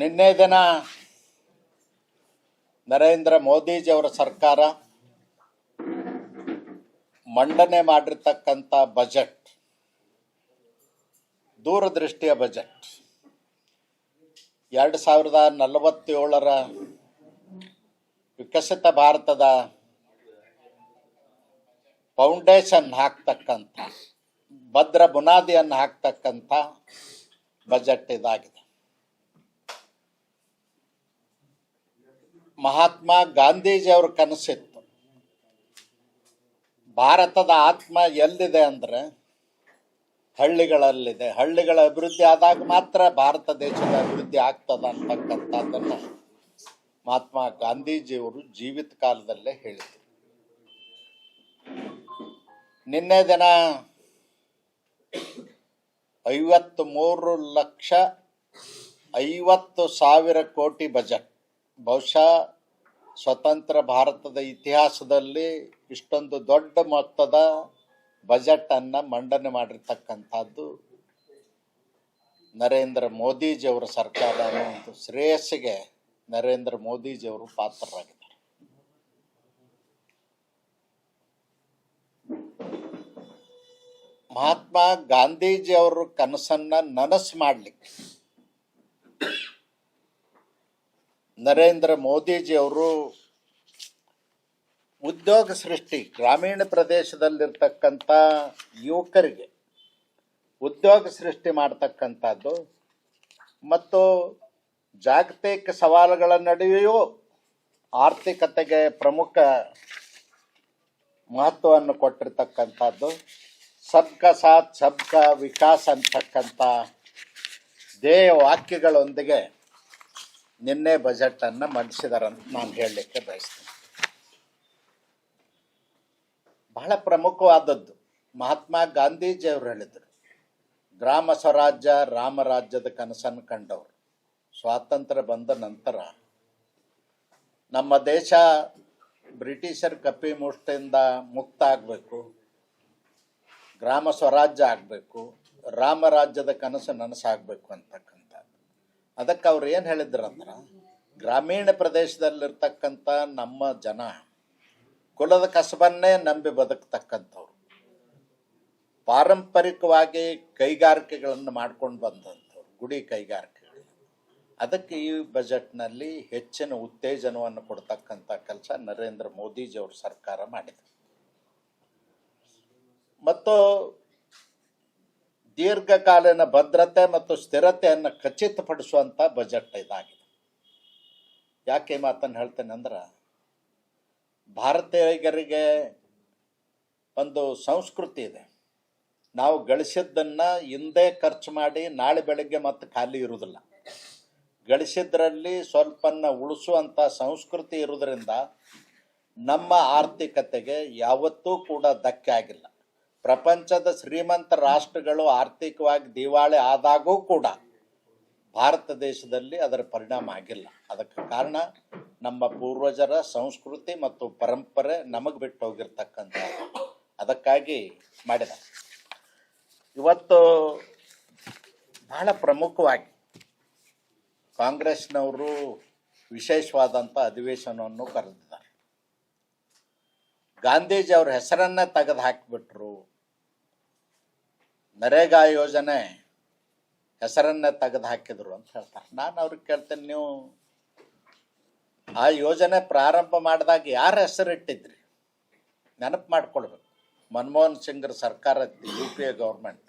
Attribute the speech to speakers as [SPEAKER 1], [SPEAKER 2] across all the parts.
[SPEAKER 1] ನಿನ್ನೆ ದಿನ ನರೇಂದ್ರ ಮೋದಿಜಿಯವರ ಸರ್ಕಾರ ಮಂಡನೆ ಮಾಡಿರ್ತಕ್ಕಂಥ ಬಜೆಟ್ ದೂರದೃಷ್ಟಿಯ ಬಜೆಟ್ 2047 ವಿಕಸಿತ ಭಾರತದ ಫೌಂಡೇಶನ್ ಹಾಕ್ತಕ್ಕಂಥ ಭದ್ರ ಬುನಾದಿಯನ್ನು ಹಾಕ್ತಕ್ಕಂಥ ಬಜೆಟ್ ಇದಾಗಿದೆ. ಮಹಾತ್ಮ ಗಾಂಧೀಜಿಯವ್ರ ಕನಸಿತ್ತು, ಭಾರತದ ಆತ್ಮ ಎಲ್ಲಿದೆ ಅಂದರೆ ಹಳ್ಳಿಗಳಲ್ಲಿದೆ. ಹಳ್ಳಿಗಳ ಅಭಿವೃದ್ಧಿ ಆದಾಗ ಮಾತ್ರ ಭಾರತ ದೇಶದ ಅಭಿವೃದ್ಧಿ ಆಗ್ತದ ಅಂತಕ್ಕಂಥದ್ದನ್ನು ಮಹಾತ್ಮ ಗಾಂಧೀಜಿಯವರು ಜೀವಿತ ಕಾಲದಲ್ಲೇ ಹೇಳಿದರು. ನಿನ್ನೆ ದಿನ 53,50,00,000 ಕೋಟಿ ಬಜೆಟ್, ಬಹುಶಃ ಸ್ವತಂತ್ರ ಭಾರತದ ಇತಿಹಾಸದಲ್ಲಿ ಇಷ್ಟೊಂದು ದೊಡ್ಡ ಮೊತ್ತದ ಬಜೆಟನ್ನು ಮಂಡನೆ ಮಾಡಿರ್ತಕ್ಕಂಥದ್ದು ನರೇಂದ್ರ ಮೋದಿಜಿಯವರ ಸರ್ಕಾರ ಅನ್ನೋ ಒಂದು ಶ್ರೇಯಸ್ಸಿಗೆ ನರೇಂದ್ರ ಮೋದಿಜಿಯವರು ಪಾತ್ರರಾಗಿದ್ದಾರೆ. ಮಹಾತ್ಮ ಗಾಂಧೀಜಿಯವರು ಕನಸನ್ನ ನನಸು ಮಾಡಲಿಕ್ಕೆ ನರೇಂದ್ರ ಮೋದಿಜಿಯವರು ಉದ್ಯೋಗ ಸೃಷ್ಟಿ, ಗ್ರಾಮೀಣ ಪ್ರದೇಶದಲ್ಲಿರ್ತಕ್ಕಂಥ ಯುವಕರಿಗೆ ಉದ್ಯೋಗ ಸೃಷ್ಟಿ ಮಾಡ್ತಕ್ಕಂಥದ್ದು ಮತ್ತು ಜಾಗತಿಕ ಸವಾಲುಗಳ ನಡುವೆಯೂ ಆರ್ಥಿಕತೆಗೆ ಪ್ರಮುಖ ಮಹತ್ವವನ್ನು ಕೊಟ್ಟಿರ್ತಕ್ಕಂಥದ್ದು, ಸಬ್ಕಾ ಸಾಥ್ ಸಬ್ಕಾ ವಿಕಾಸ್ ಅಂತಕ್ಕಂಥ ಧ್ಯೇಯ ವಾಕ್ಯಗಳೊಂದಿಗೆ ನಿನ್ನೆ ಬಜೆಟನ್ನು ಮಂಡಿಸಿದಾರಂತ ನಾನು ಹೇಳಲಿಕ್ಕೆ ಬಯಸ್ತೀನಿ. ಬಹಳ ಪ್ರಮುಖವಾದದ್ದು ಮಹಾತ್ಮ ಗಾಂಧೀಜಿಯವರು ಹೇಳಿದರು, ಗ್ರಾಮ ಸ್ವರಾಜ್ಯ ರಾಮರಾಜ್ಯದ ಕನಸನ್ನು ಕಂಡವರು. ಸ್ವಾತಂತ್ರ್ಯ ಬಂದ ನಂತರ ನಮ್ಮ ದೇಶ ಬ್ರಿಟಿಷರ ಕಪ್ಪಿ ಮುಷ್ಟಿಯಿಂದ ಮುಕ್ತ ಆಗಬೇಕು, ಗ್ರಾಮ ಸ್ವರಾಜ್ಯ ಆಗಬೇಕು, ರಾಮರಾಜ್ಯದ ಕನಸು ನನಸಾಗಬೇಕು ಅಂತಕ್ಕಂಥದ್ದು. ಅದಕ್ಕೆ ಅವ್ರು ಏನು ಹೇಳಿದ್ರಂದ್ರೆ, ಗ್ರಾಮೀಣ ಪ್ರದೇಶದಲ್ಲಿರ್ತಕ್ಕಂಥ ನಮ್ಮ ಜನ ಕುಲದ ಕಸಬನ್ನೇ ನಂಬಿ ಬದುಕ್ತಕ್ಕಂಥವ್ರು, ಪಾರಂಪರಿಕವಾಗಿ ಕೈಗಾರಿಕೆಗಳನ್ನು ಮಾಡ್ಕೊಂಡು ಬಂದಂಥವ್ರು, ಗುಡಿ ಕೈಗಾರಿಕೆಗಳು. ಅದಕ್ಕೆ ಈ ಬಜೆಟ್ನಲ್ಲಿ ಹೆಚ್ಚಿನ ಉತ್ತೇಜನವನ್ನು ಕೊಡ್ತಕ್ಕಂಥ ಕೆಲಸ ನರೇಂದ್ರ ಮೋದಿಜಿಯವ್ರ ಸರ್ಕಾರ ಮಾಡಿದೆ. ಮತ್ತು ದೀರ್ಘಕಾಲೀನ ಭದ್ರತೆ ಮತ್ತು ಸ್ಥಿರತೆಯನ್ನು ಖಚಿತಪಡಿಸುವಂಥ ಬಜೆಟ್ ಇದಾಗಿದೆ. ಯಾಕೆ ಈ ಮಾತನ್ನು ಹೇಳ್ತೇನೆ ಅಂದ್ರೆ, ಭಾರತೀಯರಿಗೆ ಒಂದು ಸಂಸ್ಕೃತಿ ಇದೆ. ನಾವು ಗಳಿಸಿದ್ದನ್ನು ಹಿಂದೆ ಖರ್ಚು ಮಾಡಿ ನಾಳೆ ಬೆಳಗ್ಗೆ ಮತ್ತೆ ಖಾಲಿ ಇರುವುದಿಲ್ಲ. ಗಳಿಸಿದ್ರಲ್ಲಿ ಸ್ವಲ್ಪನ್ನ ಉಳಿಸುವಂಥ ಸಂಸ್ಕೃತಿ ಇರುವುದರಿಂದ ನಮ್ಮ ಆರ್ಥಿಕತೆಗೆ ಯಾವತ್ತೂ ಕೂಡ ಧಕ್ಕೆ ಆಗಿಲ್ಲ. ಪ್ರಪಂಚದ ಶ್ರೀಮಂತ ರಾಷ್ಟ್ರಗಳು ಆರ್ಥಿಕವಾಗಿ ದಿವಾಳಿ ಆದಾಗೂ ಕೂಡ ಭಾರತ ದೇಶದಲ್ಲಿ ಅದರ ಪರಿಣಾಮ ಆಗಿಲ್ಲ. ಅದಕ್ಕೆ ಕಾರಣ ನಮ್ಮ ಪೂರ್ವಜರ ಸಂಸ್ಕೃತಿ ಮತ್ತು ಪರಂಪರೆ ನಮಗೆ ಬಿಟ್ಟು ಹೋಗಿರ್ತಕ್ಕಂಥ. ಅದಕ್ಕಾಗಿ ಮಾಡಿದ ಇವತ್ತು ಬಹಳ ಪ್ರಮುಖವಾಗಿ ಕಾಂಗ್ರೆಸ್ನವರು ವಿಶೇಷವಾದಂಥ ಅಧಿವೇಶನವನ್ನು ಕರೆದಿದ್ದಾರೆ. ಗಾಂಧೀಜಿ ಅವ್ರ ಹೆಸರನ್ನೇ ತೆಗೆದು ಹಾಕಿಬಿಟ್ರು, ನರೇಗಾ ಯೋಜನೆ ಹೆಸರನ್ನೇ ತೆಗೆದು ಹಾಕಿದ್ರು ಅಂತ ಹೇಳ್ತಾರೆ. ನಾನು ಅವ್ರಿಗೆ ಕೇಳ್ತೇನೆ, ನೀವು ಆ ಯೋಜನೆ ಪ್ರಾರಂಭ ಮಾಡಿದಾಗ ಯಾರ ಹೆಸರಿಟ್ಟಿದ್ರಿ ನೆನಪು ಮಾಡ್ಕೊಳ್ಬೇಕು. ಮನಮೋಹನ್ ಸಿಂಗ್ರ ಸರ್ಕಾರ UPA ಗೌರ್ಮೆಂಟ್,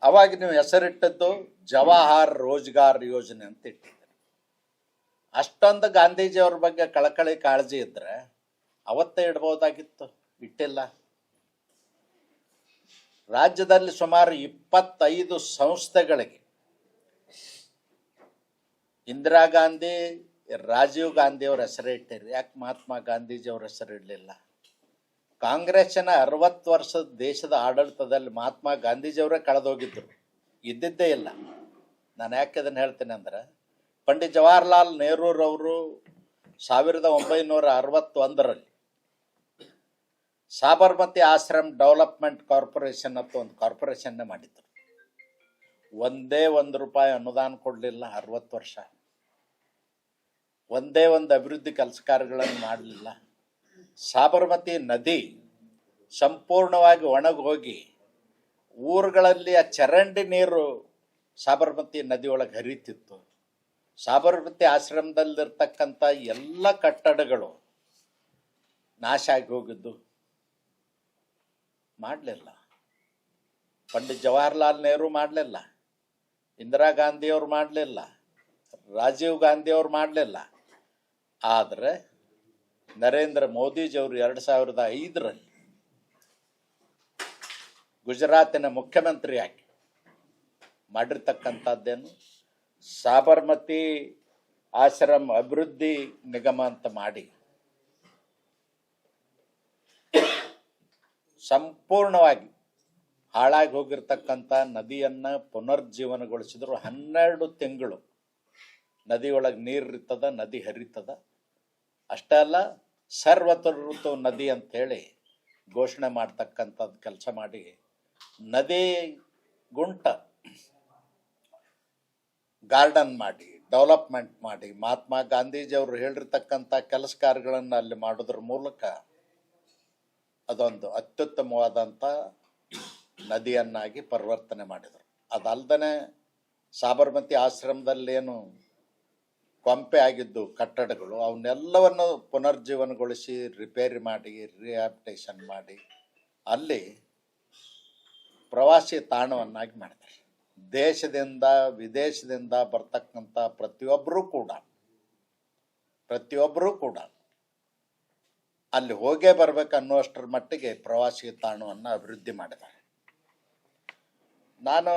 [SPEAKER 1] ಅವಾಗ ನೀವು ಹೆಸರಿಟ್ಟದ್ದು ಜವಾಹರ್ ರೋಜ್ಗಾರ್ ಯೋಜನೆ ಅಂತ ಇಟ್ಟಿದ್ರಿ. ಅಷ್ಟೊಂದು ಗಾಂಧೀಜಿಯವ್ರ ಬಗ್ಗೆ ಕಳಕಳಿ ಕಾಳಜಿ ಇದ್ದರೆ ಅವತ್ತೇ ಇಡ್ಬೋದಾಗಿತ್ತು, ಇಟ್ಟಿಲ್ಲ. ರಾಜ್ಯದಲ್ಲಿ ಸುಮಾರು 25 ಸಂಸ್ಥೆಗಳಿಗೆ ಇಂದಿರಾ ಗಾಂಧಿ, ರಾಜೀವ್ ಗಾಂಧಿ ಅವ್ರ ಹೆಸರು ಇಟ್ಟಿರಿ, ಯಾಕೆ ಮಹಾತ್ಮ ಗಾಂಧೀಜಿ ಅವ್ರ ಹೆಸರು ಇಡಲಿಲ್ಲ? ಕಾಂಗ್ರೆಸ್ಸಿನ 60 ವರ್ಷದ ದೇಶದ ಆಡಳಿತದಲ್ಲಿ ಮಹಾತ್ಮ ಗಾಂಧೀಜಿಯವರೇ ಕಳೆದೋಗಿದ್ದರು, ಇದ್ದಿದ್ದೇ ಇಲ್ಲ. ನಾನು ಯಾಕೆ ಅದನ್ನು ಹೇಳ್ತೇನೆ ಅಂದರೆ, ಪಂಡಿತ್ ಜವಾಹರ್ಲಾಲ್ ನೆಹರೂರವರು 1961ರಲ್ಲಿ ಸಾಬರ್ಮತಿ ಆಶ್ರಮ್ ಡೆವಲಪ್ಮೆಂಟ್ ಕಾರ್ಪೊರೇಷನ್ ಅಂತ ಒಂದು ಕಾರ್ಪೊರೇಷನ್ನೇ ಮಾಡಿದ್ರು. ಒಂದೇ ₹1 ಅನುದಾನ ಕೊಡಲಿಲ್ಲ 60 ವರ್ಷ. ಒಂದೇ ಒಂದು ಅಭಿವೃದ್ಧಿ ಕೆಲಸ ಕಾರ್ಯಗಳನ್ನು ಮಾಡಲಿಲ್ಲ. ಸಾಬರಮತಿ ನದಿ ಸಂಪೂರ್ಣವಾಗಿ ಒಣಗೋಗಿ ಊರುಗಳಲ್ಲಿ ಆ ಚರಂಡಿ ನೀರು ಸಾಬರಮತಿ ನದಿಯೊಳಗೆ ಹರಿತಿತ್ತು. ಸಾಬರಮತಿ ಆಶ್ರಮದಲ್ಲಿರ್ತಕ್ಕಂಥ ಎಲ್ಲ ಕಟ್ಟಡಗಳು ನಾಶ ಆಗಿ ಹೋಗಿದ್ದು. ಮಾಡಲಿಲ್ಲ. ಪಂಡಿತ್ ಜವಾಹರ್ಲಾಲ್ ನೆಹರು ಮಾಡಲಿಲ್ಲ, ಇಂದಿರಾ ಗಾಂಧಿಯವರು ಮಾಡಲಿಲ್ಲ, ರಾಜೀವ್ ಗಾಂಧಿಯವರು ಮಾಡಲಿಲ್ಲ. ಆದರೆ ನರೇಂದ್ರ ಮೋದಿಜಿಯವರು 2005ರಲ್ಲಿ ಗುಜರಾತಿನ ಮುಖ್ಯಮಂತ್ರಿಯಾಗಿ ಮಾಡಿರ್ತಕ್ಕಂಥದ್ದೇನು ಸಾಬರಮತಿ ಆಶ್ರಮ ಅಭಿವೃದ್ಧಿ ನಿಗಮ ಅಂತ ಮಾಡಿ ಸಂಪೂರ್ಣವಾಗಿ ಹಾಳಾಗಿ ಹೋಗಿರ್ತಕ್ಕಂಥ ನದಿಯನ್ನು ಪುನರ್ಜೀವನಗೊಳಿಸಿದ್ರು. 12 ತಿಂಗಳು ನದಿಯೊಳಗೆ ನೀರಿರ್ತದ, ನದಿ ಹರಿತದ. ಅಷ್ಟೇ ಅಲ್ಲ, ಸರ್ವತ ಋತು ನದಿ ಅಂಥೇಳಿ ಘೋಷಣೆ ಮಾಡ್ತಕ್ಕಂಥದ್ದು ಕೆಲಸ ಮಾಡಿ ನದಿ ಗುಂಟ ಗಾರ್ಡನ್ ಮಾಡಿ ಡೆವಲಪ್ಮೆಂಟ್ ಮಾಡಿ ಮಹಾತ್ಮ ಗಾಂಧೀಜಿಯವರು ಹೇಳಿರ್ತಕ್ಕಂಥ ಕೆಲಸ ಕಾರ್ಯಗಳನ್ನು ಅಲ್ಲಿ ಮಾಡೋದ್ರ ಮೂಲಕ ಅದೊಂದು ಅತ್ಯುತ್ತಮವಾದಂಥ ನದಿಯನ್ನಾಗಿ ಪರಿವರ್ತನೆ ಮಾಡಿದರು. ಅದಲ್ಲದೆ ಸಾಬರಮತಿ ಆಶ್ರಮದಲ್ಲೇನು ಕೊಂಪೆ ಆಗಿದ್ದು ಕಟ್ಟಡಗಳು ಅವನ್ನೆಲ್ಲವನ್ನು ಪುನರ್ಜೀವನಗೊಳಿಸಿ ರಿಪೇರಿ ಮಾಡಿ ರಿಹ್ಯಾಬಿಟೇಷನ್ ಮಾಡಿ ಅಲ್ಲಿ ಪ್ರವಾಸಿ ತಾಣವನ್ನಾಗಿ ಮಾಡಿದ್ದಾರೆ. ದೇಶದಿಂದ ವಿದೇಶದಿಂದ ಬರ್ತಕ್ಕಂಥ ಪ್ರತಿಯೊಬ್ಬರೂ ಕೂಡ ಅಲ್ಲಿ ಹೋಗೇ ಬರ್ಬೇಕು ಅನ್ನುವಷ್ಟರ ಮಟ್ಟಿಗೆ ಪ್ರವಾಸಿ ತಾಣವನ್ನು ಅಭಿವೃದ್ಧಿ ಮಾಡಿದ್ದಾರೆ. ನಾನು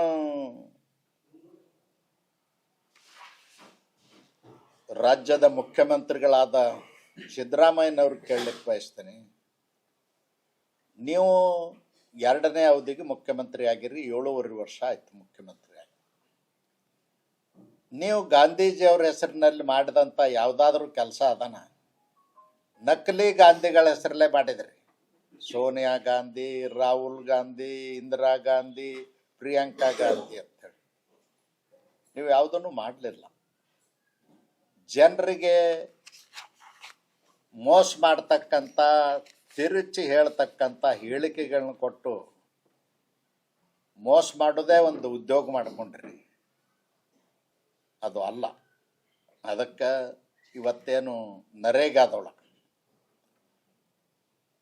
[SPEAKER 1] ರಾಜ್ಯದ ಮುಖ್ಯಮಂತ್ರಿಗಳಾದ ಸಿದ್ದರಾಮಯ್ಯನವ್ರು ಕೇಳಲಿಕ್ಕೆ ಬಯಸ್ತೇನೆ. ನೀವು 2ನೇ ಅವಧಿಗೆ ಮುಖ್ಯಮಂತ್ರಿ ಆಗಿರಿ, 7.5 ವರ್ಷ ಆಯ್ತು ಮುಖ್ಯಮಂತ್ರಿ ಆಗಿ. ನೀವು ಗಾಂಧೀಜಿಯವ್ರ ಹೆಸರಿನಲ್ಲಿ ಮಾಡಿದಂಥ ಯಾವುದಾದ್ರೂ ಕೆಲಸ ಅದನ? ನಕಲಿ ಗಾಂಧಿಗಳ ಹೆಸರಲ್ಲೇ ಮಾಡಿದ್ರಿ. ಸೋನಿಯಾ ಗಾಂಧಿ, ರಾಹುಲ್ ಗಾಂಧಿ, ಇಂದಿರಾ ಗಾಂಧಿ, ಪ್ರಿಯಾಂಕಾ ಗಾಂಧಿ ಅಂತೇಳಿ ನೀವು ಯಾವುದನ್ನು ಮಾಡಲಿಲ್ಲ. ಜನರಿಗೆ ಮೋಸ ಮಾಡ್ತಕ್ಕಂಥ, ತಿರುಚಿ ಹೇಳ್ತಕ್ಕಂಥ ಹೇಳಿಕೆಗಳನ್ನ ಕೊಟ್ಟು ಮೋಸ ಮಾಡೋದೇ ಒಂದು ಉದ್ಯೋಗ ಮಾಡ್ಕೊಂಡ್ರಿ. ಅದು ಅಲ್ಲ. ಅದಕ್ಕೆ ಇವತ್ತೇನು ನರೇಗಾದೊಳಗೆ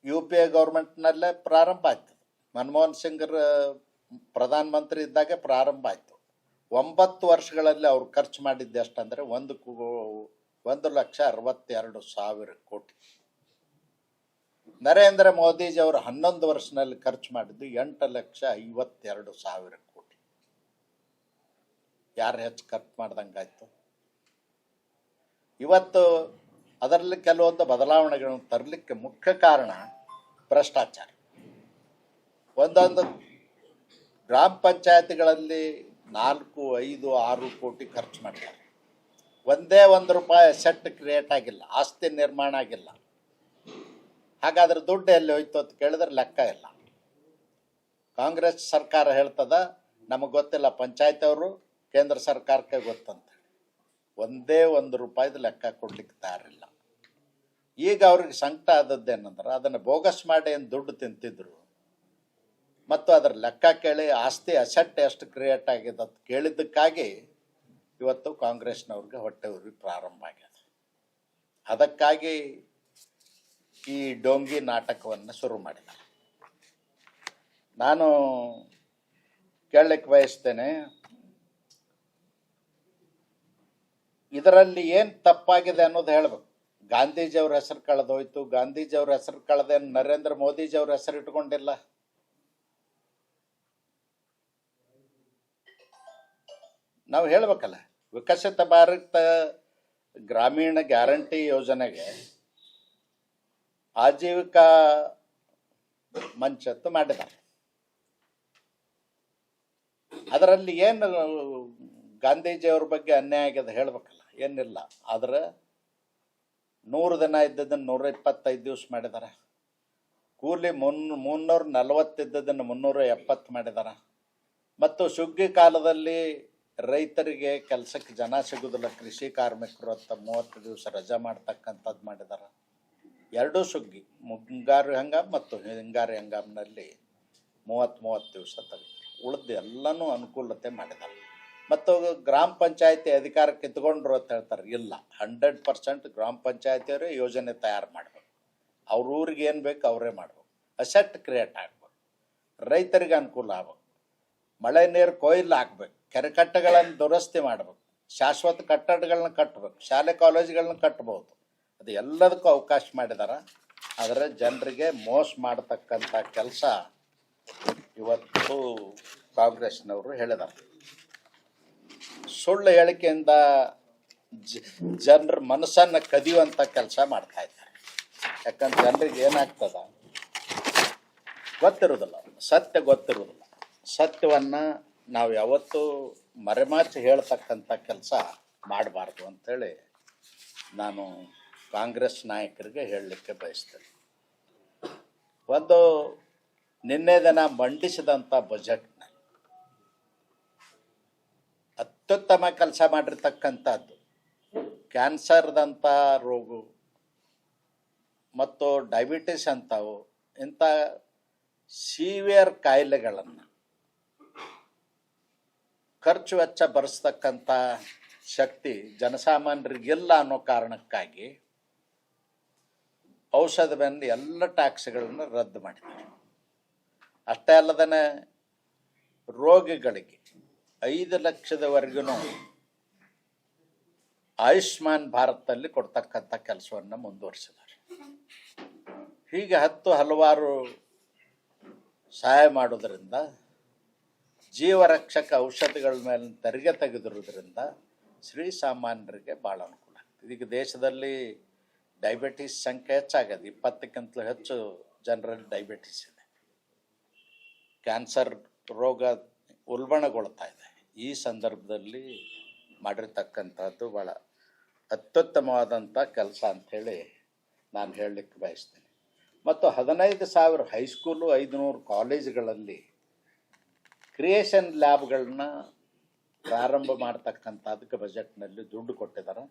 [SPEAKER 1] UPA ಗೌರ್ಮೆಂಟ್ನಲ್ಲೇ ಪ್ರಾರಂಭ ಆಯ್ತು. ಮನಮೋಹನ್ ಸಿಂಗ್ರ ಪ್ರಧಾನಮಂತ್ರಿ ಇದ್ದಾಗೆ ಪ್ರಾರಂಭ ಆಯಿತು. 9 ವರ್ಷಗಳಲ್ಲಿ ಅವ್ರು ಖರ್ಚು ಮಾಡಿದ್ದು ಎಷ್ಟಂದರೆ 1,62,000 ಕೋಟಿ. ನರೇಂದ್ರ ಮೋದಿಜಿಯವರು 11 ವರ್ಷದಲ್ಲಿ ಖರ್ಚು ಮಾಡಿದ್ದು 8,52,000 ಕೋಟಿ. ಯಾರು ಹೆಚ್ಚು ಖರ್ಚು ಮಾಡ್ದಂಗಾಯ್ತು? ಇವತ್ತು ಅದರಲ್ಲಿ ಕೆಲವೊಂದು ಬದಲಾವಣೆಗಳನ್ನು ತರಲಿಕ್ಕೆ ಮುಖ್ಯ ಕಾರಣ ಭ್ರಷ್ಟಾಚಾರ. ಒಂದೊಂದು ಗ್ರಾಮ ಪಂಚಾಯತಿಗಳಲ್ಲಿ 4, 5, 6 ಕೋಟಿ ಖರ್ಚು ಮಾಡ್ತಾರೆ. ಒಂದೇ ₹1 ಅಸೆಟ್ ಕ್ರಿಯೇಟ್ ಆಗಿಲ್ಲ, ಆಸ್ತಿ ನಿರ್ಮಾಣ ಆಗಿಲ್ಲ. ಹಾಗಾದ್ರೆ ದುಡ್ಡು ಎಲ್ಲಿ ಹೋಯ್ತು ಅಂತ ಕೇಳಿದ್ರೆ ಲೆಕ್ಕ ಇಲ್ಲ. ಕಾಂಗ್ರೆಸ್ ಸರ್ಕಾರ ಹೇಳ್ತದ ನಮಗೆ ಗೊತ್ತಿಲ್ಲ, ಪಂಚಾಯತ್ ಅವರು ಕೇಂದ್ರ ಸರ್ಕಾರಕ್ಕೆ ಗೊತ್ತಂತ. ಒಂದೇ ₹1 ಲೆಕ್ಕ ಕೊಡ್ಲಿಕ್ಕೆ ತಯಾರಿಲ್ಲ. ಈಗ ಅವ್ರಿಗೆ ಸಂಕಟ ಆದದ್ದೇನಂದ್ರೆ ಅದನ್ನು ಬೋಗಸ್ ಮಾಡಿ ಏನು ದುಡ್ಡು ತಿಂತಿದ್ರು ಮತ್ತು ಅದರ ಲೆಕ್ಕ ಕೇಳಿ ಆಸ್ತಿ ಅಸೆಟ್ ಎಷ್ಟು ಕ್ರಿಯೇಟ್ ಆಗಿದೆ ಅಂತ ಕೇಳಿದ್ದಕ್ಕಾಗಿ ಇವತ್ತು ಕಾಂಗ್ರೆಸ್ನವ್ರಿಗೆ ಹೊಟ್ಟೆ ಉರಿ ಪ್ರಾರಂಭ ಆಗಿದೆ. ಅದಕ್ಕಾಗಿ ಈ ಡೋಂಗಿ ನಾಟಕವನ್ನು ಶುರು ಮಾಡಿದ್ದಾರೆ. ನಾನು ಕೇಳಲಿಕ್ಕೆ ಬಯಸ್ತೇನೆ, ಇದರಲ್ಲಿ ಏನು ತಪ್ಪಾಗಿದೆ ಅನ್ನೋದು ಹೇಳಬೇಕು. ಗಾಂಧೀಜಿಯವ್ರ ಹೆಸರು ಕಳೆದೋಯ್ತು, ಗಾಂಧೀಜಿಯವ್ರ ಹೆಸರು ಕಳೆದ ನರೇಂದ್ರ ಮೋದಿಜಿಯವ್ರ ಹೆಸರು ಇಟ್ಕೊಂಡಿಲ್ಲ. ನಾವು ಹೇಳಬೇಕಲ್ಲ, ವಿಕಸಿತ ಭಾರತ ಗ್ರಾಮೀಣ ಗ್ಯಾರಂಟಿ ಯೋಜನೆಗೆ ಆಜೀವಿಕಾ ಮಂಚತ್ತು ಮಾಡಿದ್ದಾರೆ. ಅದರಲ್ಲಿ ಏನು ಗಾಂಧೀಜಿಯವ್ರ ಬಗ್ಗೆ ಅನ್ಯಾಯ ಆಗಿದೆ ಹೇಳಬೇಕಲ್ಲ, ಏನಿಲ್ಲ. ಆದರೆ 100 ದಿನ ಇದ್ದದನ್ನು 125 ದಿವಸ ಮಾಡಿದ್ದಾರೆ. ಕೂಲಿ 340 ಇದ್ದದನ್ನು 370 ಮಾಡಿದ್ದಾರೆ. ಮತ್ತು ಸುಗ್ಗಿ ಕಾಲದಲ್ಲಿ ರೈತರಿಗೆ ಕೆಲಸಕ್ಕೆ ಜನ ಸಿಗೋದಿಲ್ಲ, ಕೃಷಿ ಕಾರ್ಮಿಕರು ಅಂತ 30 ದಿವಸ ರಜಾ ಮಾಡ್ತಕ್ಕಂಥದ್ದು ಮಾಡಿದ್ದಾರೆ. ಎರಡೂ ಸುಗ್ಗಿ, ಮುಂಗಾರು ಹಂಗಾಮ ಮತ್ತು ಹಿಂಗಾರು ಹಂಗಾಮಿನಲ್ಲಿ 30 ದಿವಸ ತೆಗೆದು ಉಳಿದು ಎಲ್ಲನೂ ಅನುಕೂಲತೆ ಮಾಡಿದ್ದಾರೆ. ಮತ್ತು ಗ್ರಾಮ ಪಂಚಾಯತಿ ಅಧಿಕಾರ ಕಿತ್ಕೊಂಡ್ರು ಅಂತ ಹೇಳ್ತಾರೆ. ಇಲ್ಲ, 100% ಗ್ರಾಮ ಪಂಚಾಯತಿಯವರೇ ಯೋಜನೆ ತಯಾರು ಮಾಡಬೇಕು. ಅವ್ರ ಊರಿಗೆ ಏನು ಬೇಕು ಅವರೇ ಮಾಡಬೇಕು. ಅಸೆಟ್ ಕ್ರಿಯೇಟ್ ಆಗಬೇಕು, ರೈತರಿಗೆ ಅನುಕೂಲ ಆಗ್ಬೇಕು, ಮಳೆ ನೀರು ಕೊಯ್ಲು ಆಗ್ಬೇಕು, ಕೆರೆಕಟ್ಟೆಗಳನ್ನು ದುರಸ್ತಿ ಮಾಡಬೇಕು, ಶಾಶ್ವತ ಕಟ್ಟಡಗಳನ್ನ ಕಟ್ಟಬೇಕು, ಶಾಲೆ ಕಾಲೇಜುಗಳನ್ನ ಕಟ್ಬೋದು. ಅದು ಎಲ್ಲದಕ್ಕೂ ಅವಕಾಶ ಮಾಡಿದಾರೆ. ಆದರೆ ಜನರಿಗೆ ಮೋಸ ಮಾಡತಕ್ಕಂಥ ಕೆಲಸ ಇವತ್ತು ಕಾಂಗ್ರೆಸ್ನವರು ಹೇಳಿದ್ದಾರೆ. ಸುಳ್ಳು ಹೇಳಿಕೆಯಿಂದ ಜನರ ಮನಸ್ಸನ್ನು ಕದಿಯುವಂಥ ಕೆಲಸ ಮಾಡ್ತಾ ಇದ್ದಾರೆ. ಯಾಕಂದ್ರೆ ಜನರಿಗೆ ಏನಾಗ್ತದ ಗೊತ್ತಿರೋದಿಲ್ಲ, ಸತ್ಯ ಗೊತ್ತಿರೋದಿಲ್ಲ. ಸತ್ಯವನ್ನು ನಾವು ಯಾವತ್ತೂ ಮರೆಮಾಚಿ ಹೇಳ್ತಕ್ಕಂಥ ಕೆಲಸ ಮಾಡಬಾರ್ದು ಅಂಥೇಳಿ ನಾನು ಕಾಂಗ್ರೆಸ್ ನಾಯಕರಿಗೆ ಹೇಳಲಿಕ್ಕೆ ಬಯಸ್ತೇನೆ. ಒಂದು ನಿನ್ನೆ ದಿನ ಮಂಡಿಸಿದಂಥ ಬಜೆಟ್ನ ಅತ್ಯುತ್ತಮ ಕೆಲಸ ಮಾಡಿರ್ತಕ್ಕಂಥದ್ದು ಕ್ಯಾನ್ಸರ್ದಂಥ ರೋಗ ಮತ್ತು ಡಯಾಬಿಟಿಸ್ ಅಂಥವು ಇಂಥ ಸೀವಿಯರ್ ಕಾಯಿಲೆಗಳನ್ನು ಖರ್ಚು ವೆಚ್ಚ ಭರಿಸ್ತಕ್ಕಂಥ ಶಕ್ತಿ ಜನಸಾಮಾನ್ಯರಿಗಿಲ್ಲ ಅನ್ನೋ ಕಾರಣಕ್ಕಾಗಿ ಔಷಧ ಮೇಲೆ ಎಲ್ಲ ಟ್ಯಾಕ್ಸ್ಗಳನ್ನು ರದ್ದು ಮಾಡಿದ್ದಾರೆ. ಅಷ್ಟೇ ಅಲ್ಲದೇ ರೋಗಿಗಳಿಗೆ 5 ಲಕ್ಷದವರೆಗೂ ಆಯುಷ್ಮಾನ್ ಭಾರತದಲ್ಲಿ ಕೊಡ್ತಕ್ಕಂಥ ಕೆಲಸವನ್ನು ಮುಂದುವರಿಸಿದ್ದಾರೆ. ಹೀಗೆ ಹಲವಾರು ಸಹಾಯ ಮಾಡೋದರಿಂದ ಜೀವರಕ್ಷಕ ಔಷಧಿಗಳ ಮೇಲೆ ತೆರಿಗೆ ತೆಗೆದಿರೋದ್ರಿಂದ ಶ್ರೀಸಾಮಾನ್ಯರಿಗೆ ಭಾಳ ಅನುಕೂಲ ಆಗ್ತದೆ. ಈಗ ದೇಶದಲ್ಲಿ ಡಯಾಬಿಟಿಸ್ ಸಂಖ್ಯೆ ಹೆಚ್ಚಾಗಿದೆ. 20ಕ್ಕಿಂತಲೂ ಹೆಚ್ಚು ಜನರಲ್ಲಿ ಡಯಾಬಿಟಿಸ್ ಇದೆ. ಕ್ಯಾನ್ಸರ್ ರೋಗ ಉಲ್ಬಣಗೊಳ್ತಾ ಇದೆ. ಈ ಸಂದರ್ಭದಲ್ಲಿ ಮಾಡಿರ್ತಕ್ಕಂಥದ್ದು ಭಾಳ ಅತ್ಯುತ್ತಮವಾದಂಥ ಕೆಲಸ ಅಂಥೇಳಿ ನಾನು ಹೇಳಲಿಕ್ಕೆ ಬಯಸ್ತೇನೆ. ಮತ್ತು 15,000 ಹೈಸ್ಕೂಲು 500 ಕಾಲೇಜುಗಳಲ್ಲಿ ಕ್ರಿಯೇಷನ್ ಲ್ಯಾಬ್ಗಳನ್ನ ಪ್ರಾರಂಭ ಮಾಡ್ತಕ್ಕಂಥದಕ್ಕೆ ಬಜೆಟ್ನಲ್ಲಿ ದುಡ್ಡು ಕೊಟ್ಟಿದ್ದಾರೆ.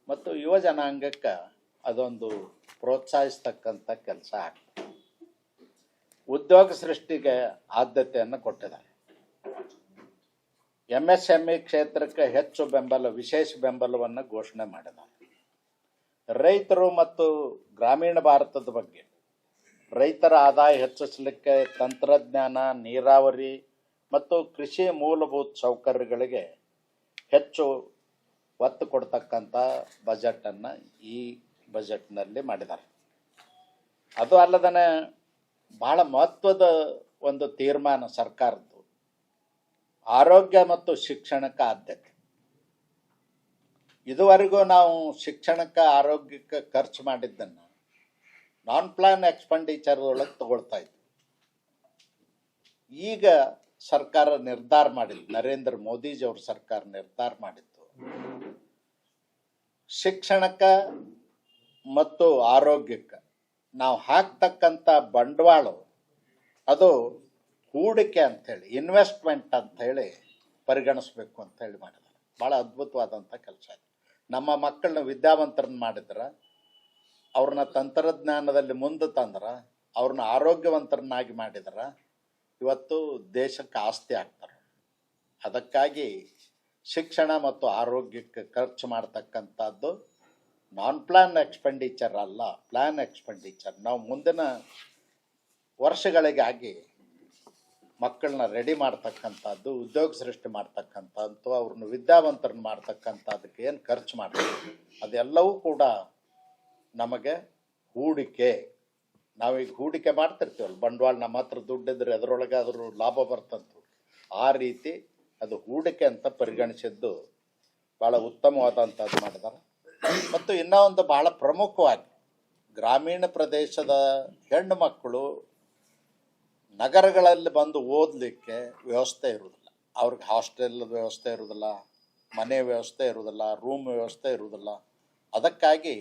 [SPEAKER 1] ಮತ್ತು ಯುವ ಜನಾಂಗಕ್ಕೆ ಅದೊಂದು ಪ್ರೋತ್ಸಾಹಿಸ್ತಕ್ಕಂಥ ಕೆಲಸ ಆಗ್ತದೆ. ಉದ್ಯೋಗ ಸೃಷ್ಟಿಗೆ ಆದ್ಯತೆಯನ್ನು ಕೊಟ್ಟಿದ್ದಾರೆ. MSME ಕ್ಷೇತ್ರಕ್ಕೆ ಹೆಚ್ಚು ಬೆಂಬಲ, ವಿಶೇಷ ಬೆಂಬಲವನ್ನು ಘೋಷಣೆ ಮಾಡಿದ್ದಾರೆ. ರೈತರು ಮತ್ತು ಗ್ರಾಮೀಣ ಭಾರತದ ಬಗ್ಗೆ ರೈತರ ಆದಾಯ ಹೆಚ್ಚಿಸಲಿಕ್ಕೆ ತಂತ್ರಜ್ಞಾನ, ನೀರಾವರಿ ಮತ್ತು ಕೃಷಿ ಮೂಲಭೂತ ಸೌಕರ್ಯಗಳಿಗೆ ಹೆಚ್ಚು ಒತ್ತು ಕೊಡ್ತಕ್ಕಂಥ ಬಜೆಟನ್ನು ಈ ಬಜೆಟ್ನಲ್ಲಿ ಮಾಡಿದ್ದಾರೆ. ಅದು ಅಲ್ಲದೇ ಭಾಳ ಮಹತ್ವದ ಒಂದು ತೀರ್ಮಾನ ಸರ್ಕಾರದ್ದು, ಆರೋಗ್ಯ ಮತ್ತು ಶಿಕ್ಷಣಕ್ಕೆ ಆದ್ಯತೆ. ಇದುವರೆಗೂ ನಾವು ಶಿಕ್ಷಣಕ್ಕೆ, ಆರೋಗ್ಯಕ್ಕೆ ಖರ್ಚು ಮಾಡಿದ್ದನ್ನು ನಾನ್ ಪ್ಲಾನ್ ಎಕ್ಸ್ಪೆಂಡಿಚರ್ ಒಳಗೆ ತಗೊಳ್ತಾ ಇದ್ವಿ. ಈಗ ಸರ್ಕಾರ ನಿರ್ಧಾರ ಮಾಡಿದ್ದು, ನರೇಂದ್ರ ಮೋದಿಜಿಯವ್ರ ಸರ್ಕಾರ ನಿರ್ಧಾರ ಮಾಡಿದ್ದು, ಶಿಕ್ಷಣಕ್ಕೆ ಮತ್ತು ಆರೋಗ್ಯಕ್ಕೆ ನಾವು ಹಾಕ್ತಕ್ಕಂಥ ಬಂಡವಾಳ ಅದು ಹೂಡಿಕೆ ಅಂಥೇಳಿ, ಇನ್ವೆಸ್ಟ್ಮೆಂಟ್ ಅಂಥೇಳಿ ಪರಿಗಣಿಸ್ಬೇಕು ಅಂಥೇಳಿ ಮಾಡಿದ್ದಾರೆ. ಭಾಳ ಅದ್ಭುತವಾದಂಥ ಕೆಲಸ ಇದೆ. ನಮ್ಮ ಮಕ್ಕಳನ್ನ ವಿದ್ಯಾವಂತರನ್ನ ಮಾಡಿದ್ರೆ, ಅವ್ರನ್ನ ತಂತ್ರಜ್ಞಾನದಲ್ಲಿ ಮುಂದೆ ತಂದ್ರೆ, ಅವ್ರನ್ನ ಆರೋಗ್ಯವಂತರನ್ನಾಗಿ ಮಾಡಿದ್ರೆ ಇವತ್ತು ದೇಶಕ್ಕೆ ಆಸ್ತಿ ಆಗ್ತಾರೆ. ಅದಕ್ಕಾಗಿ ಶಿಕ್ಷಣ ಮತ್ತು ಆರೋಗ್ಯಕ್ಕೆ ಖರ್ಚು ಮಾಡ್ತಕ್ಕಂಥದ್ದು ನಾನ್ ಪ್ಲಾನ್ ಎಕ್ಸ್ಪೆಂಡಿಚರ್ ಅಲ್ಲ, ಪ್ಲಾನ್ ಎಕ್ಸ್ಪೆಂಡಿಚರ್. ನಾವು ಮುಂದಿನ ವರ್ಷಗಳಿಗಾಗಿ ಮಕ್ಕಳನ್ನ ರೆಡಿ ಮಾಡ್ತಕ್ಕಂಥದ್ದು, ಉದ್ಯೋಗ ಸೃಷ್ಟಿ ಮಾಡ್ತಕ್ಕಂಥದ್ದು, ಅವ್ರನ್ನ ವಿದ್ಯಾವಂತರನ್ನ ಮಾಡ್ತಕ್ಕಂಥದ್ದಕ್ಕೆ ಏನು ಖರ್ಚು ಮಾಡ್ತೀವಿ ಅದೆಲ್ಲವೂ ಕೂಡ ನಮಗೆ ಹೂಡಿಕೆ. ನಾವೀಗ ಹೂಡಿಕೆ ಮಾಡ್ತಿರ್ತೀವಲ್ಲ, ಬಂಡವಾಳ ನಮ್ಮ ಹತ್ರ ದುಡ್ಡಿದ್ರೆ ಅದರೊಳಗೆ ಅದ್ರ ಲಾಭ ಬರ್ತಂತ, ಆ ರೀತಿ ಅದು ಹೂಡಿಕೆ ಅಂತ ಪರಿಗಣಿಸಿದ್ದು ಭಾಳ ಉತ್ತಮವಾದಂಥದ್ದು ಮಾಡಿದ್ದಾರೆ. ಮತ್ತು ಇನ್ನೂ ಒಂದು ಭಾಳ ಪ್ರಮುಖವಾಗಿ ಗ್ರಾಮೀಣ ಪ್ರದೇಶದ ಹೆಣ್ಣು ಮಕ್ಕಳು ನಗರಗಳಲ್ಲಿ ಬಂದು ಓದಲಿಕ್ಕೆ ವ್ಯವಸ್ಥೆ ಇರುವುದಿಲ್ಲ. ಅವ್ರಿಗೆ ಹಾಸ್ಟೆಲ್ ವ್ಯವಸ್ಥೆ ಇರುವುದಿಲ್ಲ, ಮನೆ ವ್ಯವಸ್ಥೆ ಇರುವುದಿಲ್ಲ, ರೂಮ್ ವ್ಯವಸ್ಥೆ ಇರುವುದಿಲ್ಲ. ಅದಕ್ಕಾಗಿ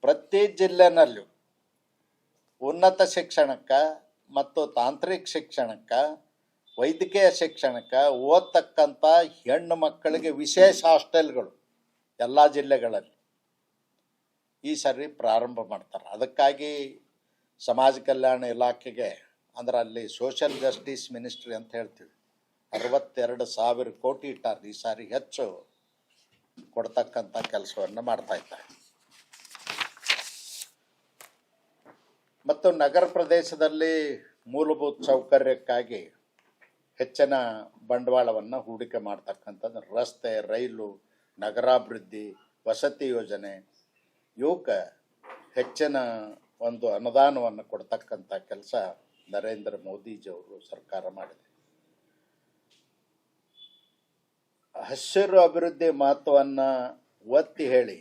[SPEAKER 1] ಪ್ರತಿ ಜಿಲ್ಲೆನಲ್ಲೂ ಉನ್ನತ ಶಿಕ್ಷಣಕ್ಕೆ ಮತ್ತು ತಾಂತ್ರಿಕ ಶಿಕ್ಷಣಕ್ಕೆ ವೈದ್ಯಕೀಯ ಶಿಕ್ಷಣಕ್ಕೆ ಓದ್ತಕ್ಕಂಥ ಹೆಣ್ಣು ಮಕ್ಕಳಿಗೆ ವಿಶೇಷ ಹಾಸ್ಟೆಲ್ಗಳು ಎಲ್ಲ ಜಿಲ್ಲೆಗಳಲ್ಲಿ ಈ ಸರಿ ಪ್ರಾರಂಭ ಮಾಡ್ತಾರೆ. ಅದಕ್ಕಾಗಿ ಸಮಾಜ ಕಲ್ಯಾಣ ಇಲಾಖೆಗೆ, ಅಂದ್ರೆ ಅಲ್ಲಿ ಸೋಷಿಯಲ್ ಜಸ್ಟಿಸ್ ಮಿನಿಸ್ಟ್ರಿ ಅಂತ ಹೇಳ್ತೀವಿ, 62,000 ಕೋಟಿ ಇಟ್ಟಾರೆ. ಈ ಸಾರಿ ಹೆಚ್ಚು ಕೊಡ್ತಕ್ಕಂಥ ಕೆಲಸವನ್ನು ಮಾಡ್ತಾ ಇದ್ದಾರೆ. ಮತ್ತು ನಗರ ಪ್ರದೇಶದಲ್ಲಿ ಮೂಲಭೂತ ಸೌಕರ್ಯಕ್ಕಾಗಿ ಹೆಚ್ಚಿನ ಬಂಡವಾಳವನ್ನು ಹೂಡಿಕೆ ಮಾಡ್ತಕ್ಕಂಥದ್ದು, ರಸ್ತೆ, ರೈಲು, ನಗರಾಭಿವೃದ್ಧಿ, ವಸತಿ ಯೋಜನೆ, ಇವಕ್ಕೆ ಹೆಚ್ಚಿನ ಒಂದು ಅನುದಾನವನ್ನು ಕೊಡ್ತಕ್ಕಂಥ ಕೆಲಸ ನರೇಂದ್ರ ಮೋದಿಜಿಯವರು ಸರ್ಕಾರ ಮಾಡಿದೆ. ಹಸಿರು ಅಭಿವೃದ್ಧಿ ಮಹತ್ವವನ್ನು ಒತ್ತಿ ಹೇಳಿ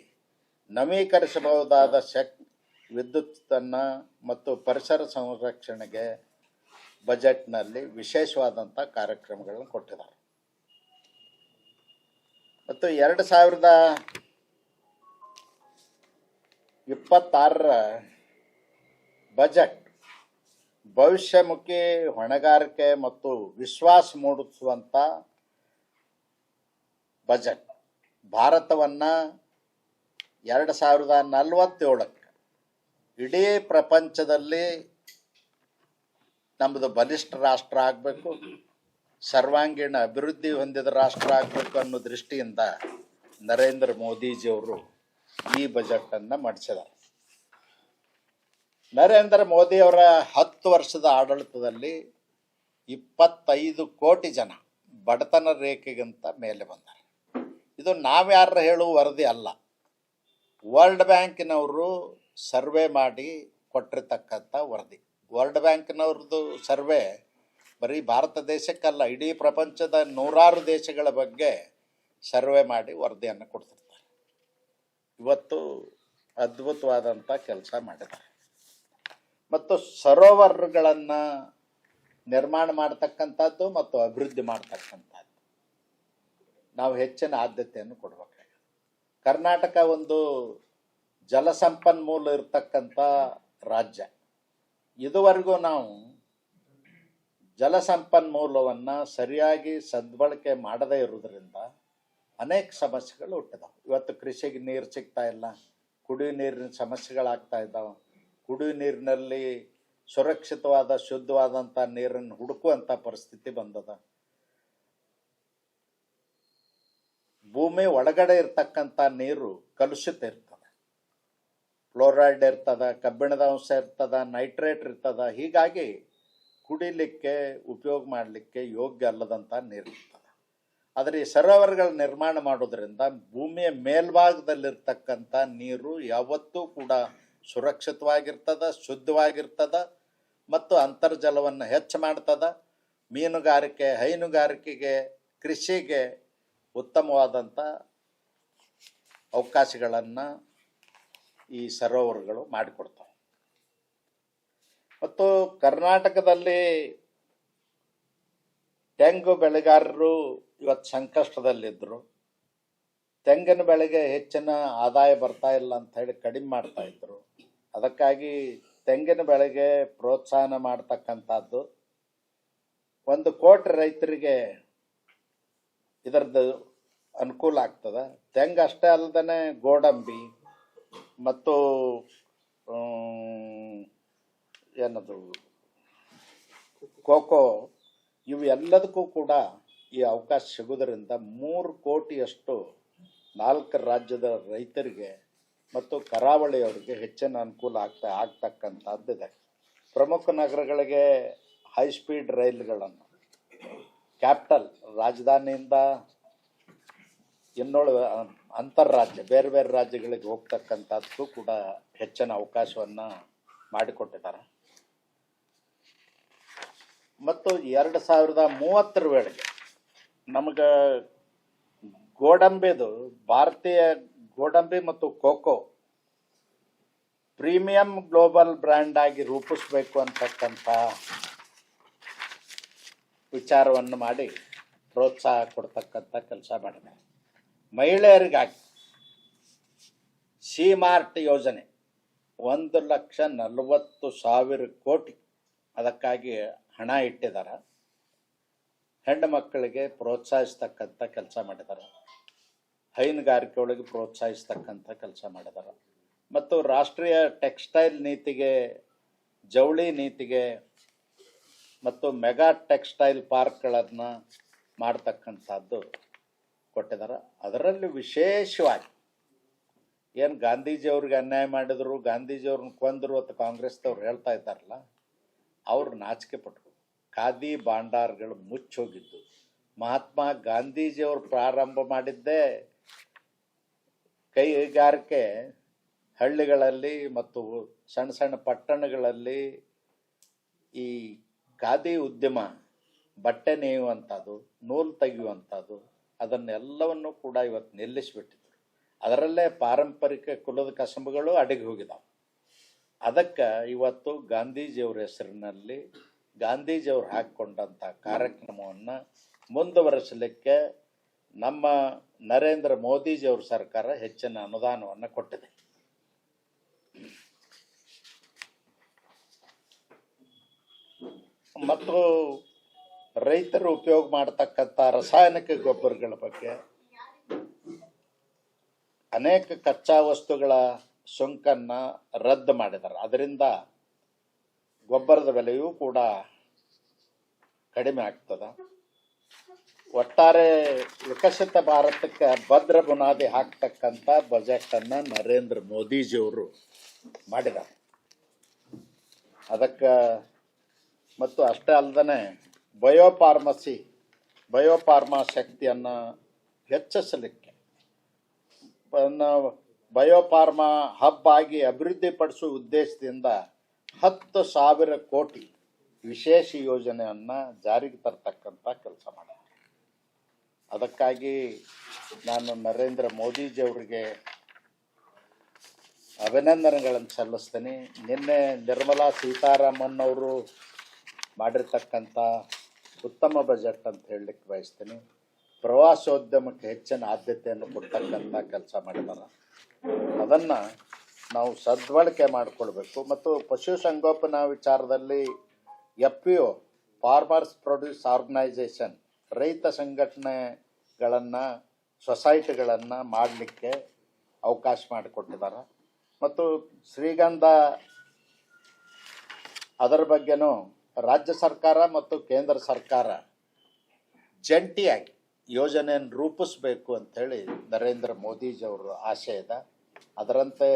[SPEAKER 1] ನವೀಕರಿಸಬಹುದಾದ ವಿದ್ಯುತ್ತನ್ನು ಮತ್ತು ಪರಿಸರ ಸಂರಕ್ಷಣೆಗೆ ಬಜೆಟ್ನಲ್ಲಿ ವಿಶೇಷವಾದಂಥ ಕಾರ್ಯಕ್ರಮಗಳನ್ನು ಕೊಟ್ಟಿದ್ದಾರೆ. ಮತ್ತು 2026ರ ಬಜೆಟ್ ಭವಿಷ್ಯಮುಖಿ ಹೊಣೆಗಾರಿಕೆ ಮತ್ತು ವಿಶ್ವಾಸ ಮೂಡಿಸುವಂಥ ಬಜೆಟ್. ಭಾರತವನ್ನು 2047ಕ್ಕೆ ಇಡೀ ಪ್ರಪಂಚದಲ್ಲಿ ನಮ್ಮದು ಬಲಿಷ್ಠ ರಾಷ್ಟ್ರ ಆಗಬೇಕು, ಸರ್ವಾಂಗೀಣ ಅಭಿವೃದ್ಧಿ ಹೊಂದಿದ ರಾಷ್ಟ್ರ ಆಗಬೇಕು ಅನ್ನೋ ದೃಷ್ಟಿಯಿಂದ ನರೇಂದ್ರ ಮೋದಿಜಿಯವರು ಈ ಬಜೆಟನ್ನು ಮಂಡಿಸಿದ್ದಾರೆ. ನರೇಂದ್ರ ಮೋದಿಯವರ 10 ವರ್ಷದ ಆಡಳಿತದಲ್ಲಿ 25 ಕೋಟಿ ಜನ ಬಡತನ ರೇಖೆಗಿಂತ ಮೇಲೆ ಬಂದ್ದಾರೆ. ಇದು ನಾವ್ಯಾರ ಹೇಳುವ ವರದಿ ಅಲ್ಲ, ವರ್ಲ್ಡ್ ಬ್ಯಾಂಕಿನವರು ಸರ್ವೆ ಮಾಡಿ ಕೊಟ್ಟಿರ್ತಕ್ಕಂಥ ವರದಿ. ವರ್ಲ್ಡ್ ಬ್ಯಾಂಕ್ನವ್ರದ್ದು ಸರ್ವೆ ಬರೀ ಭಾರತ ದೇಶಕ್ಕಲ್ಲ, ಇಡೀ ಪ್ರಪಂಚದ 100 ದೇಶಗಳ ಬಗ್ಗೆ ಸರ್ವೆ ಮಾಡಿ ವರದಿಯನ್ನು ಕೊಡ್ತಿರ್ತಾರೆ. ಇವತ್ತು ಅದ್ಭುತವಾದಂಥ ಕೆಲಸ ಮಾಡಿದ್ದಾರೆ. ಮತ್ತು ಸರೋವರಗಳನ್ನು ನಿರ್ಮಾಣ ಮಾಡ್ತಕ್ಕಂಥದ್ದು ಮತ್ತು ಅಭಿವೃದ್ಧಿ ಮಾಡ್ತಕ್ಕಂಥದ್ದು ನಾವು ಹೆಚ್ಚಿನ ಆದ್ಯತೆಯನ್ನು ಕೊಡಬೇಕಾಗಿದೆ. ಕರ್ನಾಟಕ ಒಂದು ಜಲಸಂಪನ್ಮೂಲ ಇರತಕ್ಕಂಥ ರಾಜ್ಯ. ಇದುವರೆಗೂ ನಾವು ಜಲಸಂಪನ್ಮೂಲವನ್ನು ಸರಿಯಾಗಿ ಸದ್ಬಳಕೆ ಮಾಡದೇ ಇರೋದ್ರಿಂದ ಅನೇಕ ಸಮಸ್ಯೆಗಳು ಹುಟ್ಟಿದಾವೆ. ಇವತ್ತು ಕೃಷಿಗೆ ನೀರು ಸಿಗ್ತಾ ಇಲ್ಲ, ಕುಡಿಯುವ ನೀರಿನ ಸಮಸ್ಯೆಗಳಾಗ್ತಾ ಇದ್ದಾವೆ. ಕುಡಿಯುವ ನೀರಿನಲ್ಲಿ ಸುರಕ್ಷಿತವಾದ ಶುದ್ಧವಾದಂಥ ನೀರನ್ನು ಹುಡುಕುವಂಥ ಪರಿಸ್ಥಿತಿ ಬಂದದ. ಭೂಮಿ ಒಳಗಡೆ ಇರ್ತಕ್ಕಂಥ ನೀರು ಕಲುಷಿತ ಇರ್ತದೆ, ಫ್ಲೋರೈಡ್ ಇರ್ತದೆ, ಕಬ್ಬಿಣದ ಅಂಶ ಇರ್ತದೆ, ನೈಟ್ರೇಟ್ ಇರ್ತದೆ. ಹೀಗಾಗಿ ಕುಡಿಲಿಕ್ಕೆ ಉಪಯೋಗ ಮಾಡಲಿಕ್ಕೆ ಯೋಗ್ಯ ಅಲ್ಲದಂಥ ನೀರು ಇರ್ತದೆ. ಆದರೆ ಈ ಸರೋವರಗಳ ನಿರ್ಮಾಣ ಮಾಡೋದ್ರಿಂದ ಭೂಮಿಯ ಮೇಲ್ಭಾಗದಲ್ಲಿರ್ತಕ್ಕಂಥ ನೀರು ಯಾವತ್ತೂ ಕೂಡ ಸುರಕ್ಷಿತವಾಗಿರ್ತದೆ, ಶುದ್ಧವಾಗಿರ್ತದೆ ಮತ್ತು ಅಂತರ್ಜಲವನ್ನು ಹೆಚ್ಚು ಮಾಡ್ತದೆ. ಮೀನುಗಾರಿಕೆ, ಹೈನುಗಾರಿಕೆಗೆ, ಕೃಷಿಗೆ ಉತ್ತಮವಾದಂಥ ಅವಕಾಶಗಳನ್ನು ಈ ಸರೋವರಗಳು ಮಾಡಿಕೊಡ್ತವೆ. ಮತ್ತು ಕರ್ನಾಟಕದಲ್ಲಿ ತೆಂಗು ಬೆಳೆಗಾರರು ಇವತ್ತು ಸಂಕಷ್ಟದಲ್ಲಿದ್ದರು. ತೆಂಗಿನ ಬೆಳೆಗೆ ಹೆಚ್ಚಿನ ಆದಾಯ ಬರ್ತಾ ಇಲ್ಲ ಅಂತ ಹೇಳಿ ಕಡಿಮೆ ಮಾಡ್ತಾ ಇದ್ರು. ಅದಕ್ಕಾಗಿ ತೆಂಗಿನ ಬೆಳೆಗೆ ಪ್ರೋತ್ಸಾಹನ ಮಾಡ್ತಕ್ಕಂಥದ್ದು 1 ಕೋಟಿ ರೈತರಿಗೆ ಇದರದ್ದು ಅನುಕೂಲ ಆಗ್ತದೆ. ತೆಂಗು ಅಷ್ಟೇ ಅಲ್ಲದೇ ಗೋಡಂಬಿ ಮತ್ತು ಏನದು ಕೋಕೋ, ಇವು ಎಲ್ಲದಕ್ಕೂ ಕೂಡ ಈ ಅವಕಾಶ ಸಿಗೋದರಿಂದ 3 ಕೋಟಿಯಷ್ಟು 4 ರಾಜ್ಯದ ರೈತರಿಗೆ ಮತ್ತು ಕರಾವಳಿಯವರಿಗೆ ಹೆಚ್ಚಿನ ಅನುಕೂಲ ಆಗ್ತಕ್ಕಂಥದ್ದಿದೆ. ಪ್ರಮುಖ ನಗರಗಳಿಗೆ ಹೈಸ್ಪೀಡ್ ರೈಲುಗಳನ್ನು ಕ್ಯಾಪಿಟಲ್ ರಾಜಧಾನಿಯಿಂದ ಇನ್ನೊಳ ಅಂತರ್ರಾಜ್ಯ ಬೇರೆ ಬೇರೆ ರಾಜ್ಯಗಳಿಗೆ ಹೋಗ್ತಕ್ಕಂಥದ್ದು ಕೂಡ ಹೆಚ್ಚಿನ ಅವಕಾಶವನ್ನು ಮಾಡಿಕೊಟ್ಟಿದ್ದಾರೆ. ಮತ್ತು 2030ರ ವೇಳೆಗೆ ನಮಗೆ ಗೋಡಂಬಿದು, ಭಾರತೀಯ ಗೋಡಂಬಿ ಮತ್ತು ಕೋಕೋ ಪ್ರೀಮಿಯಂ ಗ್ಲೋಬಲ್ ಬ್ರ್ಯಾಂಡ್ ಆಗಿ ರೂಪಿಸಬೇಕು ಅಂತಕ್ಕಂಥ ವಿಚಾರವನ್ನು ಮಾಡಿ ಪ್ರೋತ್ಸಾಹ ಕೊಡ್ತಕ್ಕಂಥ ಕೆಲಸ ಮಾಡಿದೆ. ಮಹಿಳೆಯರಿಗಾಗಿ ಸಿ-ಮಾರ್ಟ್ ಯೋಜನೆ 1,40,000 ಕೋಟಿ ಅದಕ್ಕಾಗಿ ಹಣ ಇಟ್ಟಿದ್ದಾರೆ. ಹೆಣ್ಣು ಮಕ್ಕಳಿಗೆ ಪ್ರೋತ್ಸಾಹಿಸ್ತಕ್ಕಂಥ ಕೆಲಸ ಮಾಡಿದ್ದಾರೆ, ಹೈನುಗಾರಿಕೆ ಒಳಗೆ ಪ್ರೋತ್ಸಾಹಿಸ್ತಕ್ಕಂಥ ಕೆಲಸ ಮಾಡಿದ್ದಾರೆ. ಮತ್ತು ರಾಷ್ಟ್ರೀಯ ಟೆಕ್ಸ್ಟೈಲ್ ನೀತಿಗೆ, ಜವಳಿ ನೀತಿಗೆ ಮತ್ತು ಮೆಗಾ ಟೆಕ್ಸ್ಟೈಲ್ ಪಾರ್ಕ್ಗಳನ್ನು ಮಾಡ್ತಕ್ಕಂಥದ್ದು ಕೊಟ್ಟಿದ್ದಾರೆ. ಅದರಲ್ಲಿ ವಿಶೇಷವಾಗಿ ಏನು ಗಾಂಧೀಜಿಯವ್ರಿಗೆ ಅನ್ಯಾಯ ಮಾಡಿದ್ರು, ಗಾಂಧೀಜಿಯವ್ರನ್ನ ಕೊಂದರು ಅಂತ ಕಾಂಗ್ರೆಸ್ದವ್ರು ಹೇಳ್ತಾ ಇದ್ದಾರಲ್ಲ, ಅವ್ರು ನಾಚಿಕೆ ಪಟ್ಟರು. ಖಾದಿ ಭಾಂಡಾರ್ಗಳು ಮುಚ್ಚೋಗಿದ್ದು ಮಹಾತ್ಮ ಗಾಂಧೀಜಿಯವರು ಪ್ರಾರಂಭ ಮಾಡಿದ್ದೇ ಕೈಗಾರಿಕೆ ಹಳ್ಳಿಗಳಲ್ಲಿ ಮತ್ತು ಸಣ್ಣ ಸಣ್ಣ ಪಟ್ಟಣಗಳಲ್ಲಿ ಈ ಖಾದಿ ಉದ್ಯಮ, ಬಟ್ಟೆ ನೇಯುವಂಥದ್ದು, ನೂಲು ತೆಗೆಯುವಂಥದ್ದು, ಅದನ್ನೆಲ್ಲವನ್ನು ಕೂಡ ಇವತ್ತು ನಿಲ್ಲಿಸಿಬಿಟ್ಟಿದ್ರು. ಅದರಲ್ಲೇ ಪಾರಂಪರಿಕ ಕುಲದ ಕಸಬುಗಳು ಅಡಗಿ ಹೋಗಿದ್ದಾವೆ. ಅದಕ್ಕೆ ಇವತ್ತು ಗಾಂಧೀಜಿಯವರ ಹೆಸರಿನಲ್ಲಿ ಗಾಂಧೀಜಿಯವರು ಹಾಕಿಕೊಂಡಂಥ ಕಾರ್ಯಕ್ರಮವನ್ನು ಮುಂದುವರಿಸಲಿಕ್ಕೆ ನಮ್ಮ ನರೇಂದ್ರ ಮೋದಿಜಿಯವ್ರ ಸರ್ಕಾರ ಹೆಚ್ಚಿನ ಅನುದಾನವನ್ನು ಕೊಟ್ಟಿದೆ. ಮತ್ತು ರೈತರು ಉಪಯೋಗ ಮಾಡತಕ್ಕಂಥ ರಾಸಾಯನಿಕ ಗೊಬ್ಬರಗಳ ಬಗ್ಗೆ ಅನೇಕ ಕಚ್ಚಾ ವಸ್ತುಗಳ ಸುಂಕನ್ನು ರದ್ದು ಮಾಡಿದ್ದಾರೆ. ಅದರಿಂದ ಗೊಬ್ಬರದ ಬೆಲೆಯೂ ಕೂಡ ಕಡಿಮೆ ಆಗ್ತದೆ. ಒಟ್ಟಾರೆ ವಿಕಸಿತ ಭಾರತಕ್ಕೆ ಭದ್ರ ಬುನಾದಿ ಹಾಕ್ತಕ್ಕಂಥ ಬಜೆಟನ್ನು ನರೇಂದ್ರ ಮೋದಿಜಿಯವರು ಮಾಡಿದ್ದಾರೆ. ಅದಕ್ಕೆ ಮತ್ತು ಅಷ್ಟೇ ಅಲ್ಲದೆ ಬಯೋಫಾರ್ಮಾ ಶಕ್ತಿಯನ್ನು ಹೆಚ್ಚಿಸಲಿಕ್ಕೆ ಬಯೋಫಾರ್ಮಾ ಹಬ್ ಆಗಿ ಅಭಿವೃದ್ಧಿಪಡಿಸುವ ಉದ್ದೇಶದಿಂದ 10,000 ಕೋಟಿ ವಿಶೇಷ ಯೋಜನೆಯನ್ನು ಜಾರಿಗೆ ತರ್ತಕ್ಕಂಥ ಕೆಲಸ ಮಾಡಿದೆ. ಅದಕ್ಕಾಗಿ ನಾನು ನರೇಂದ್ರ ಮೋದಿಜಿಯವರಿಗೆ ಅಭಿನಂದನೆಗಳನ್ನು ಸಲ್ಲಿಸ್ತೀನಿ. ನಿನ್ನೆ ನಿರ್ಮಲಾ ಸೀತಾರಾಮನ್ ಅವರು ಮಾಡಿರ್ತಕ್ಕಂಥ ಉತ್ತಮ ಬಜೆಟ್ ಅಂತ ಹೇಳಲಿಕ್ಕೆ ಬಯಸ್ತೀನಿ. ಪ್ರವಾಸೋದ್ಯಮಕ್ಕೆ ಹೆಚ್ಚಿನ ಆದ್ಯತೆಯನ್ನು ಕೊಡ್ತಕ್ಕಂಥ ಕೆಲಸ ಮಾಡಿದ್ದಾರೆ. ಅದನ್ನು ನಾವು ಸದ್ಬಳಕೆ ಮಾಡಿಕೊಳ್ಬೇಕು. ಮತ್ತು ಪಶುಸಂಗೋಪನಾ ವಿಚಾರದಲ್ಲಿ FPO ಫಾರ್ಮರ್ಸ್ ಪ್ರೊಡ್ಯೂಸ್ ಆರ್ಗನೈಸೇಷನ್ ರೈತ ಸಂಘಟನೆಗಳನ್ನು, ಸೊಸೈಟಿಗಳನ್ನು ಮಾಡಲಿಕ್ಕೆ ಅವಕಾಶ ಮಾಡಿಕೊಟ್ಟಿದ್ದಾರೆ. ಮತ್ತು ಶ್ರೀಗಂಧ ಅದರ ಬಗ್ಗೆನೂ ರಾಜ್ಯ ಸರ್ಕಾರ ಮತ್ತು ಕೇಂದ್ರ ಸರ್ಕಾರ ಜಂಟಿಯಾಗಿ ಯೋಜನೆಯನ್ನು ರೂಪಿಸಬೇಕು ಅಂಥೇಳಿ ನರೇಂದ್ರ ಮೋದಿಜಿಯವರು ಆಶೆ ಇದೆ. ಅದರಂತೆ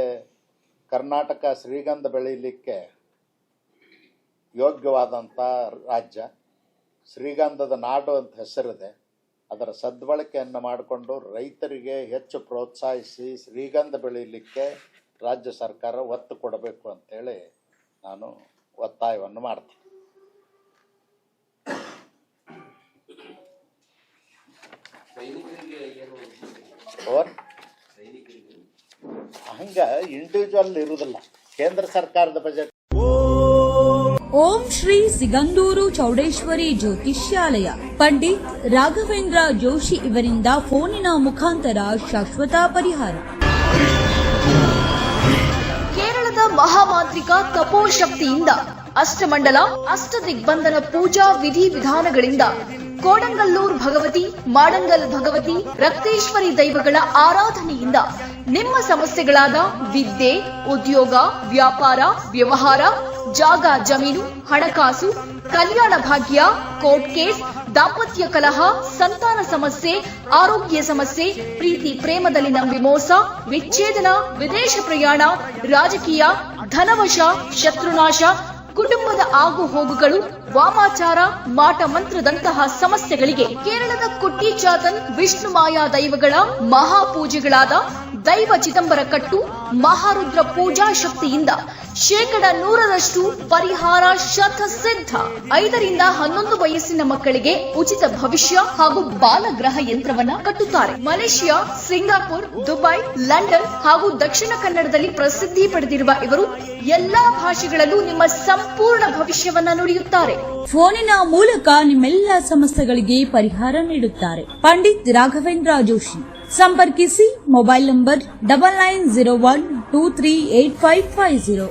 [SPEAKER 1] ಕರ್ನಾಟಕ ಶ್ರೀಗಂಧ ಬೆಳೀಲಿಕ್ಕೆ ಯೋಗ್ಯವಾದಂಥ ರಾಜ್ಯ, ಶ್ರೀಗಂಧದ ನಾಡು ಅಂತ ಹೆಸರಿದೆ. ಅದರ ಸದ್ಬಳಕೆಯನ್ನು ಮಾಡಿಕೊಂಡು ರೈತರಿಗೆ ಹೆಚ್ಚು ಪ್ರೋತ್ಸಾಹಿಸಿ ಶ್ರೀಗಂಧ ಬೆಳೀಲಿಕ್ಕೆ ರಾಜ್ಯ ಸರ್ಕಾರ ಒತ್ತು ಕೊಡಬೇಕು ಅಂತೇಳಿ ನಾನು ಒತ್ತಾಯವನ್ನು ಮಾಡ್ತೀನಿ. ಹಂಗ ಇಂಡಿವಿಜುವಲ್ ಇರುವುದಿಲ್ಲ. ಕೇಂದ್ರ ಸರ್ಕಾರದ ಬಜೆಟ್.
[SPEAKER 2] ಓಂ ಶ್ರೀ ಸಿಗಂದೂರು ಚೌಡೇಶ್ವರಿ ಜ್ಯೋತಿಷ್ಯಾಲಯ ಪಂಡಿತ್ ರಾಘವೇಂದ್ರ ಜೋಶಿ ಇವರಿಂದ ಫೋನಿನ ಮುಖಾಂತರ ಶಾಶ್ವತ ಪರಿಹಾರ.
[SPEAKER 3] ಕೇರಳದ ಮಹಾಮಾಂತ್ರಿಕ ತಪೋಶಕ್ತಿಯಿಂದ ಅಷ್ಟಮಂಡಲ ಅಷ್ಟದಿಗ್ಬಂಧನ ಪೂಜಾ ವಿಧಿವಿಧಾನಗಳಿಂದ ಕೋಡಂಗಲ್ಲೂರ್ ಭಗವತಿ, ಮಾಡಂಗಲ್ ಭಗವತಿ, ರಕ್ತೇಶ್ವರಿ ದೈವಗಳ ಆರಾಧನೆಯಿಂದ ನಿಮ್ಮ ಸಮಸ್ಯೆಗಳಾದ ವಿದ್ಯೆ, ಉದ್ಯೋಗ, ವ್ಯಾಪಾರ, ವ್ಯವಹಾರ, ಜಾಗ ಜಮೀನು, ಹಣಕಾಸು, ಕಲ್ಯಾಣ ಭಾಗ್ಯ, ಕೋರ್ಟ್ ಕೇಸ್, ದಾಂಪತ್ಯ ಕಲಹ, ಸಂತಾನ ಸಮಸ್ಯೆ, ಆರೋಗ್ಯ ಸಮಸ್ಯೆ, ಪ್ರೀತಿ ಪ್ರೇಮದಲ್ಲಿ ನಂಬಿ ಮೋಸ, ವಿಚ್ಛೇದನ, ವಿದೇಶ ಪ್ರಯಾಣ, ರಾಜಕೀಯ, ಧನವಶ, ಶತ್ರುನಾಶ, ಕುಟುಂಬದ ಆಗು ಹೋಗುಗಳು, ವಾಮಾಚಾರ, ಮಾಟ ಮಂತ್ರದಂತಹ ಸಮಸ್ಯೆಗಳಿಗೆ ಕೇರಳದ ಕುಟ್ಟಿ ಚಾತನ್ ವಿಷ್ಣು ಮಾಯಾ ದೈವಗಳ ಮಹಾಪೂಜೆಗಳಾದ ದೈವ ಚಿದಂಬರ ಕಟ್ಟು, ಮಹಾರುದ್ರ ಪೂಜಾ ಶಕ್ತಿಯಿಂದ 100% ಪರಿಹಾರ ಶತಸಿದ್ಧ. 5 ರಿಂದ 11 ವಯಸ್ಸಿನ ಮಕ್ಕಳಿಗೆ ಉಚಿತ ಭವಿಷ್ಯ ಹಾಗೂ ಬಾಲಗ್ರಹ ಯಂತ್ರವನ್ನ ಕಟ್ಟುತ್ತಾರೆ. ಮಲೇಷಿಯಾ, ಸಿಂಗಾಪುರ್, ದುಬೈ, ಲಂಡನ್ ಹಾಗೂ ದಕ್ಷಿಣ ಕನ್ನಡದಲ್ಲಿ ಪ್ರಸಿದ್ಧಿ ಪಡೆದಿರುವ ಇವರು ಎಲ್ಲಾ ಭಾಷೆಗಳಲ್ಲೂ ನಿಮ್ಮ ಸಂಪೂರ್ಣ ಭವಿಷ್ಯವನ್ನ ನುಡಿಯುತ್ತಾರೆ.
[SPEAKER 2] ಫೋನಿನ ಮೂಲಕ ನಿಮ್ಮೆಲ್ಲ ಸಮಸ್ಯೆಗಳಿಗೆ ಪರಿಹಾರ ನೀಡುತ್ತಾರೆ. ಪಂಡಿತ್ ರಾಘವೇಂದ್ರ ಜೋಶಿ. ಸಂಪರ್ಕಿಸಿ. Mobile number 9901238550.